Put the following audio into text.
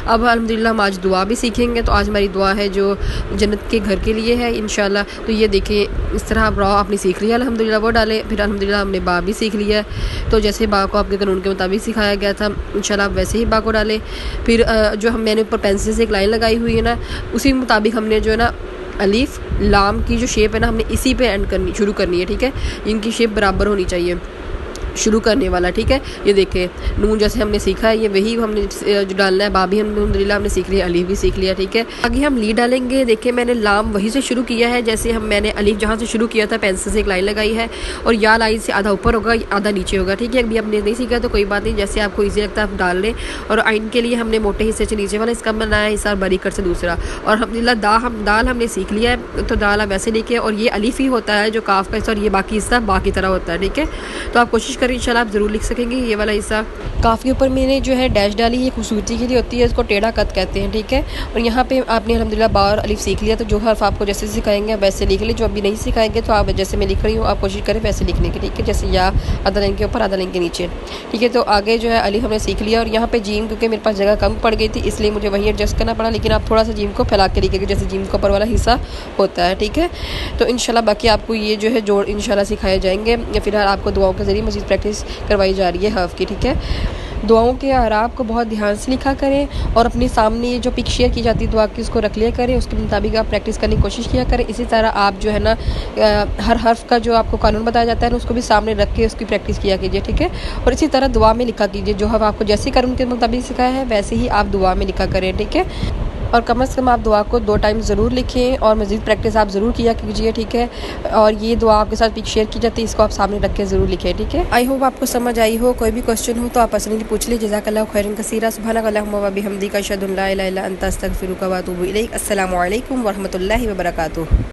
अब अल्हम्दुलिल्लाह हम आज दुआ भी सीखेंगे। तो आज हमारी दुआ है जो जन्नत के घर के लिए है इंशाल्लाह। तो ये देखें इस तरह आप रॉ आपने सीख लिया अल्हम्दुलिल्लाह, वो डालें। फिर अल्हम्दुलिल्लाह हमने बा भी सीख लिया है। तो जैसे बा को आपके कानून के मुताबिक सिखाया गया था इंशाल्लाह आप वैसे ही बा को डालें। फिर जो मैंने ऊपर पेंसिल से एक लाइन लगाई हुई है ना, उसी मुताबिक हमने जो है ना अलीफ लाम की जो शेप है ना, हमने इसी पे एंड करनी शुरू करनी है। ठीक है, इनकी शेप बराबर होनी चाहिए शुरू करने वाला। ठीक है, ये देखें नून जैसे हमने सीखा है ये वही हमने जो डालना है। बाबी अल्हम्दुलिल्लाह हमने सीख लिया, अलीफ भी सीख लिया। ठीक है, आगे हम ली डालेंगे। देखिए मैंने लाम वहीं से शुरू किया है जैसे मैंने अलीफ जहाँ से शुरू किया था, पेंसिल से एक लाइन लगाई है और या लाइन से आधा ऊपर होगा आधा नीचे होगा। ठीक है, अभी हमने नहीं सीखा तो कोई बात नहीं, जैसे आपको ईजी लगता है आप डाल लें। और आइन के लिए हमने मोटे हिस्से से नीचे वाला इसका बनाया हिस्सा, बारीक से दूसरा। और अल्हम्दुलिल्लाह दाल हमने सीख लिया है। तो दाल आप वैसे लिखे और ये अलीफ ही होता है जो काफ का हिस्सा, और ये बाकी हिस्सा बाकी तरह होता है। ठीक है, तो आप कोशिश करें इंशाल्लाह आप ज़रूर लिख सकेंगे ये वाला हिस्सा। काफ़ के ऊपर मैंने जो है डैश डाली, ये खूबसूरती के लिए होती है, इसको टेढ़ा कत कहते हैं। ठीक है, और यहाँ पे आपने अल्हम्दुलिल्लाह बा और अलीफ सीख लिया। तो जो हर्फ आपको जैसे सिखाएंगे वैसे लिख लें, जो अभी नहीं सिखाएंगे तो आप जैसे मैं लिख रही हूँ आप कोशिश करें वैसे लिखने की। ठीक है, जैसे या आधा लाइन के ऊपर आधा लाइन के नीचे। ठीक है, तो आगे जो है अलीफ हमने सीख लिया। और यहाँ पे जीम क्योंकि मेरे पास जगह कम पड़ गई थी इसलिए मुझे वहीं एडजस्ट करना पड़ा, लेकिन आप थोड़ा सा जीम को फैला के लिखेंगे जैसे जीम का ऊपर वाला हिस्सा होता है। ठीक है, तो इंशाल्लाह बाकी आपको ये जो है जोड़ इंशाल्लाह सिखाए जाएंगे। फिलहाल आपको दुआओं के ज़रिए मज़ीद प्रैक्टिस करवाई जा रही है हर्फ की। ठीक है, दुआओं के आराब को बहुत ध्यान से लिखा करें और अपने सामने ये जो पिक शेयर की जाती है दुआ की उसको रख लिया करें, उसके मुताबिक आप प्रैक्टिस करने की कोशिश किया करें। इसी तरह आप जो है ना हर हर्फ का जो आपको कानून बताया जाता है ना उसको भी सामने रख के उसकी प्रैक्टिस किया कीजिए। ठीक है, और इसी तरह दुआ में लिखा कीजिए, जो हर्फ आपको जैसे कानून के मुताबिक सिखाया है वैसे ही आप दुआ में लिखा करें। ठीक है, और कम से कम आप दुआ को 2 टाइम ज़रूर लिखें और मज़ीद प्रैक्टिस आप ज़रूर किया कीजिए। ठीक है, और ये दुआ आपके साथ पिक शेयर की जाती है, इसको आप सामने रख के ज़रूर लिखें। ठीक है, आई होप आपको समझ आई हो। कोई भी क्वेश्चन हो तो आप पर्सनली पूछ लीजिए। जज़ाकल्लाहु खैरन कसीरा। सुब्हानकल्लाहुम्मा व बिहम्दिका अशहदु अन ला इलाहा इल्ला अंता अस्तगफिरुका व अतूबु इलैक। अस्सलामु अलैकुम व रहमतुल्लाहि व बरकातुहू।